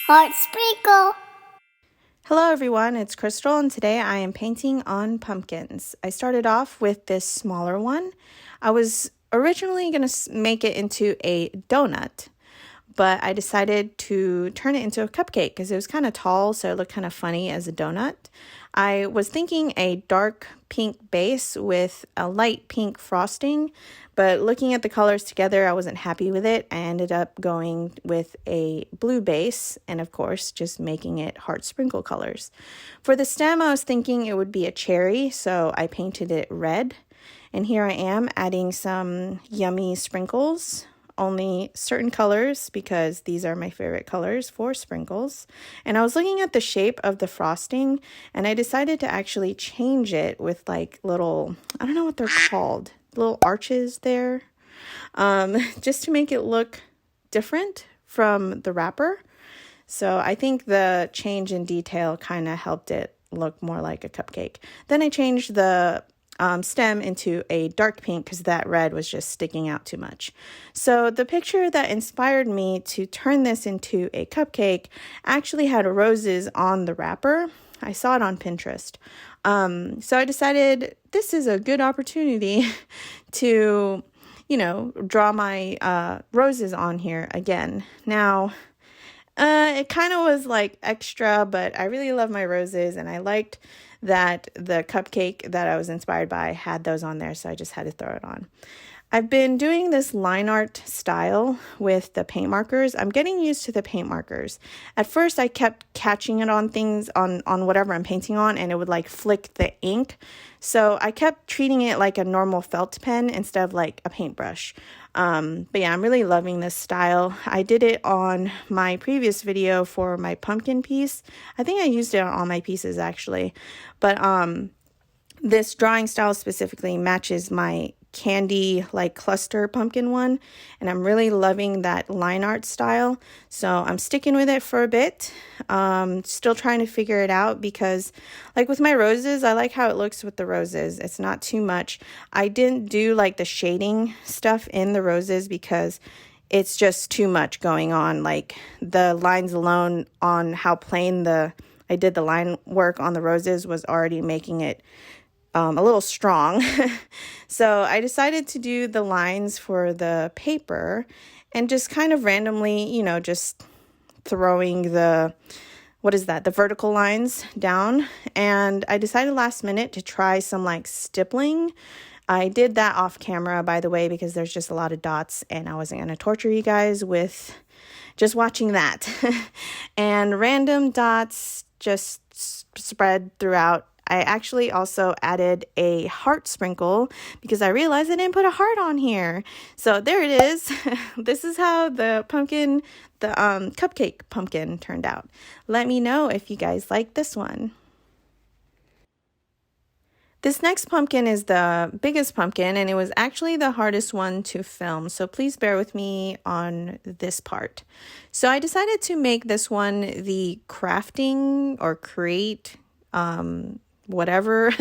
Heart sprinkle. Hello everyone, it's Crystal and today I am painting on pumpkins. I started off with this smaller one. I was originally going to make it into a donut, but I decided to turn it into a cupcake because it was kind of tall, so it looked kind of funny as a donut. I was thinking a dark pink base with a light pink frosting, but looking at the colors together, I wasn't happy with it. I ended up going with a blue base and, of course, just making it heart sprinkle colors. For the stem, I was thinking it would be a cherry, so I painted it red. And here I am adding some yummy sprinkles. Only certain colors because these are my favorite colors for sprinkles. And I was looking at the shape of the frosting and I decided to actually change it with like little, I don't know what they're called, little arches there, just to make it look different from the wrapper. So I think the change in detail kind of helped it look more like a cupcake. Then I changed the stem into a dark pink because that red was just sticking out too much. So the picture that inspired me to turn this into a cupcake actually had roses on the wrapper. I saw it on Pinterest. So I decided this is a good opportunity to, draw my roses on here again. Now, it kind of was like extra, but I really love my roses and I liked that the cupcake that I was inspired by had those on there, so I just had to throw it on. I've been doing this line art style with the paint markers. I'm getting used to the paint markers. At first, I kept catching it on things, on whatever I'm painting on, and it would like flick the ink. So I kept treating it like a normal felt pen instead of like a paintbrush. But yeah, I'm really loving this style. I did it on my previous video for my pumpkin piece. I think I used it on all my pieces actually. But this drawing style specifically matches my candy like cluster pumpkin one, and I'm really loving that line art style, so I'm sticking with it for a bit. Still trying to figure it out because like with my roses, I like how it looks with the roses. It's not too much. I didn't do like the shading stuff in the roses because it's just too much going on. Like the lines alone on how plain I did the line work on the roses was already making it a little strong. So I decided to do the lines for the paper and just kind of randomly, just throwing the vertical lines down. And I decided last minute to try some like stippling. I did that off camera, by the way, because there's just a lot of dots and I wasn't going to torture you guys with just watching that. And random dots just spread throughout. I actually also added a heart sprinkle because I realized I didn't put a heart on here. So there it is. This is how the cupcake pumpkin turned out. Let me know if you guys like this one. This next pumpkin is the biggest pumpkin, and it was actually the hardest one to film, so please bear with me on this part. So I decided to make this one the crafting or create whatever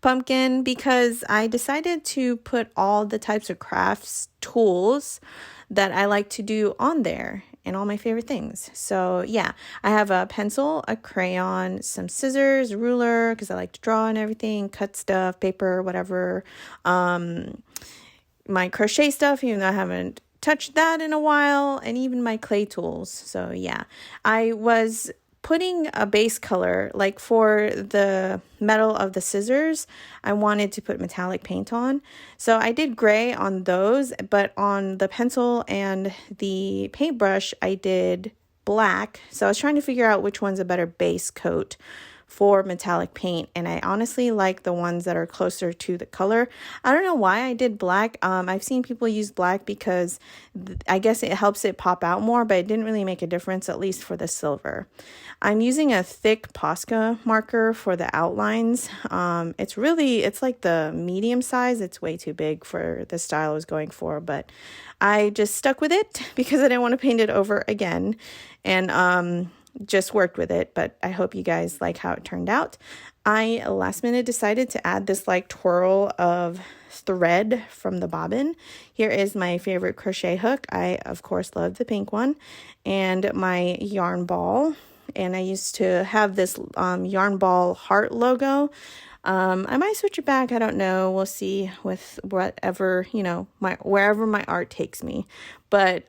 pumpkin because I decided to put all the types of crafts tools that I like to do on there and all my favorite things. So yeah, I have a pencil, a crayon, some scissors, ruler because I like to draw and everything, cut stuff, paper, whatever. My crochet stuff, even though I haven't touched that in a while, and even my clay tools. So yeah, I was putting a base color, like for the metal of the scissors, I wanted to put metallic paint on. So I did gray on those, but on the pencil and the paintbrush, I did black. So I was trying to figure out which one's a better base coat for metallic paint, and I honestly like the ones that are closer to the color. I don't know why I did black. I've seen people use black because I guess it helps it pop out more, but it didn't really make a difference, at least for the silver. I'm using a thick Posca marker for the outlines. It's like the medium size. It's way too big for the style I was going for, but I just stuck with it because I didn't want to paint it over again. And just worked with it, but I hope you guys like how it turned out. I last minute decided to add this like twirl of thread from the bobbin. Here is my favorite crochet hook. I of course love the pink one, and my yarn ball. And I used to have this yarn ball heart logo. I might switch it back. I don't know. We'll see with whatever, wherever my art takes me. But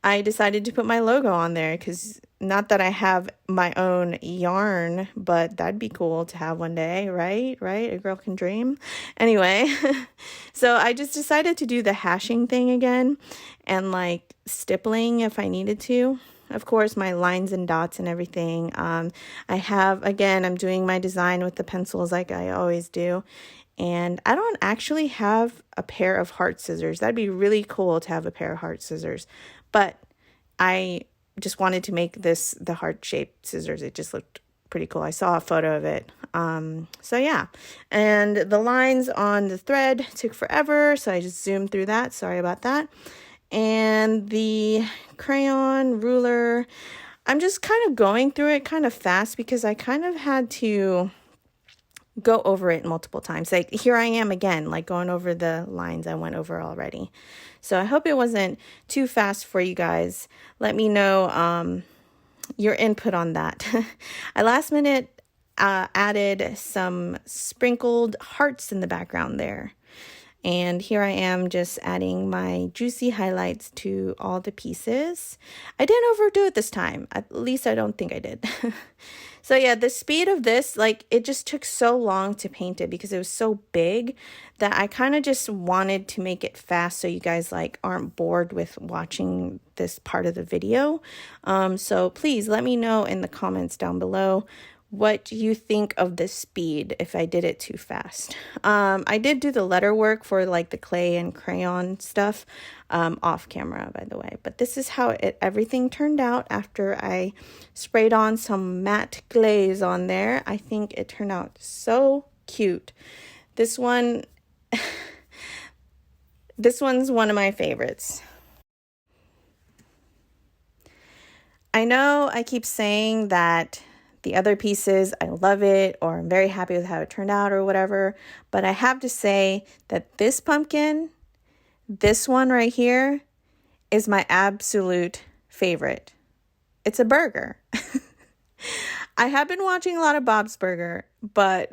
I decided to put my logo on there because not that I have my own yarn, but that'd be cool to have one day, right? Right? A girl can dream. Anyway, so I just decided to do the hashing thing again and like stippling if I needed to. Of course, my lines and dots and everything. I'm doing my design with the pencils like I always do. And I don't actually have a pair of heart scissors. That'd be really cool to have a pair of heart scissors. But I just wanted to make this the heart-shaped scissors. It just looked pretty cool. I saw a photo of it. So yeah. And the lines on the thread took forever, so I just zoomed through that. Sorry about that. And the crayon ruler, I'm just kind of going through it kind of fast because I kind of had to go over it multiple times. Like here I am again, like going over the lines I went over already. So I hope it wasn't too fast for you guys. Let me know your input on that. I last minute added some sprinkled hearts in the background there. And here I am just adding my juicy highlights to all the pieces. I didn't overdo it this time. At least I don't think I did. So yeah, the speed of this, like it just took so long to paint it because it was so big that I kind of just wanted to make it fast so you guys like aren't bored with watching this part of the video. So please let me know in the comments down below what you think of the speed if I did it too fast. I did do the letter work for like the clay and crayon stuff off camera, by the way. But this is how everything turned out after I sprayed on some matte glaze on there. I think it turned out so cute. This one, this one's one of my favorites. I know I keep saying that the other pieces, I love it, or I'm very happy with how it turned out or whatever. But I have to say that this pumpkin, this one right here, is my absolute favorite. It's a burger. I have been watching a lot of Bob's Burger, but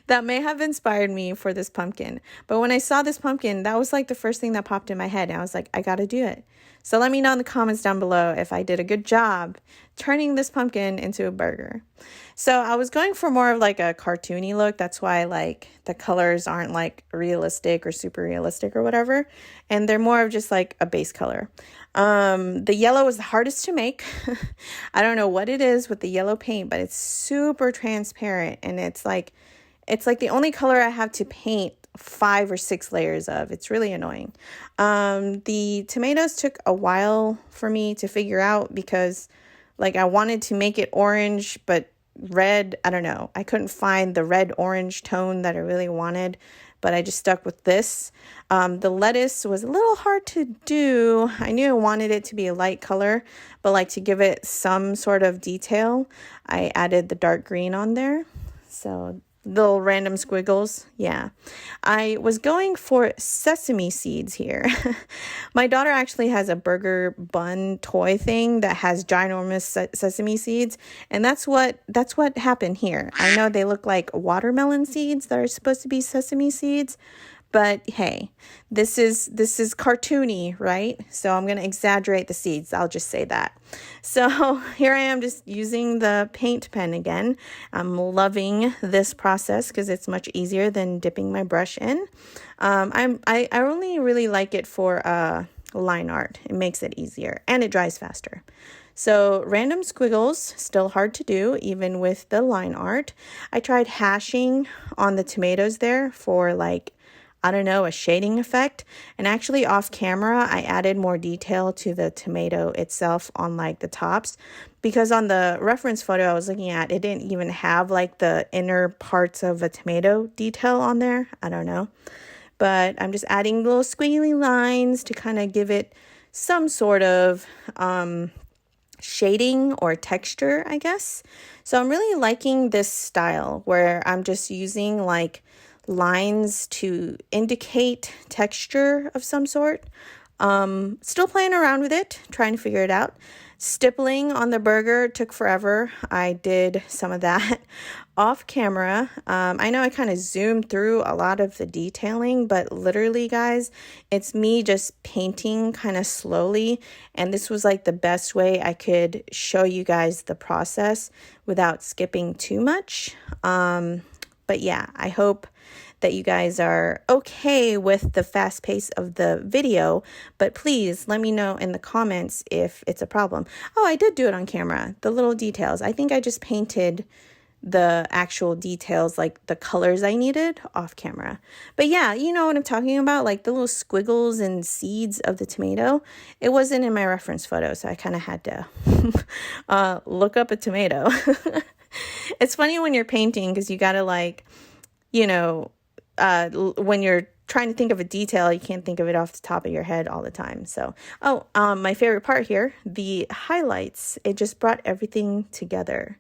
that may have inspired me for this pumpkin. But when I saw this pumpkin, that was like the first thing that popped in my head. And I was like, I gotta do it. So let me know in the comments down below if I did a good job turning this pumpkin into a burger. So I was going for more of like a cartoony look. That's why like the colors aren't like realistic or super realistic or whatever. And they're more of just like a base color. The yellow is the hardest to make. I don't know what it is with the yellow paint, but it's super transparent. And it's like the only color I have to paint 5 or 6 layers of. It's really annoying. The tomatoes took a while for me to figure out because like I wanted to make it orange, but red, I don't know. I couldn't find the red orange tone that I really wanted, but I just stuck with this. The lettuce was a little hard to do. I knew I wanted it to be a light color, but like to give it some sort of detail, I added the dark green on there. So little random squiggles. Yeah. I was going for sesame seeds here. My daughter actually has a burger bun toy thing that has ginormous sesame seeds. And that's what happened here. I know they look like watermelon seeds that are supposed to be sesame seeds. But hey, this is cartoony, right? So I'm going to exaggerate the seeds. I'll just say that. So here I am just using the paint pen again. I'm loving this process because it's much easier than dipping my brush in. I only really like it for line art. It makes it easier and it dries faster. So random squiggles, still hard to do even with the line art. I tried hashing on the tomatoes there for like, I don't know, a shading effect. And actually off camera, I added more detail to the tomato itself on like the tops, because on the reference photo I was looking at, it didn't even have like the inner parts of a tomato detail on there. I don't know. But I'm just adding little squiggly lines to kind of give it some sort of shading or texture, I guess. So I'm really liking this style where I'm just using like lines to indicate texture of some sort. Still playing around with it, trying to figure it out. Stippling on the burger took forever. I did some of that off camera. I know I kind of zoomed through a lot of the detailing, but literally, guys, it's me just painting kind of slowly. And this was like the best way I could show you guys the process without skipping too much. But yeah, I hope that you guys are okay with the fast pace of the video, but please let me know in the comments if it's a problem. Oh, I did do it on camera, the little details. I think I just painted the actual details, like the colors I needed, off camera. But yeah, you know what I'm talking about, like the little squiggles and seeds of the tomato. It wasn't in my reference photo, so I kind of had to look up a tomato. It's funny when you're painting because you gotta like, you know, when you're trying to think of a detail, you can't think of it off the top of your head all the time. So, my favorite part here, the highlights, it just brought everything together.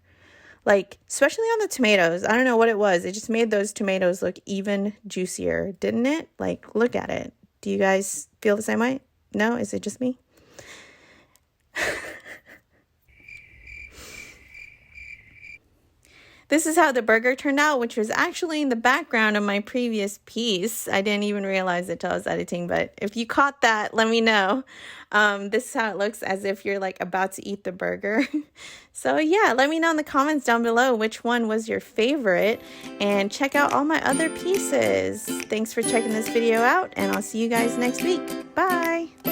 Like, especially on the tomatoes. I don't know what it was. It just made those tomatoes look even juicier, didn't it? Like, look at it. Do you guys feel the same way? No? Is it just me? This is how the burger turned out, which was actually in the background of my previous piece. I didn't even realize it till I was editing, but if you caught that, let me know. This is how it looks as if you're like about to eat the burger. So yeah, let me know in the comments down below which one was your favorite, and check out all my other pieces. Thanks for checking this video out, and I'll see you guys next week. Bye!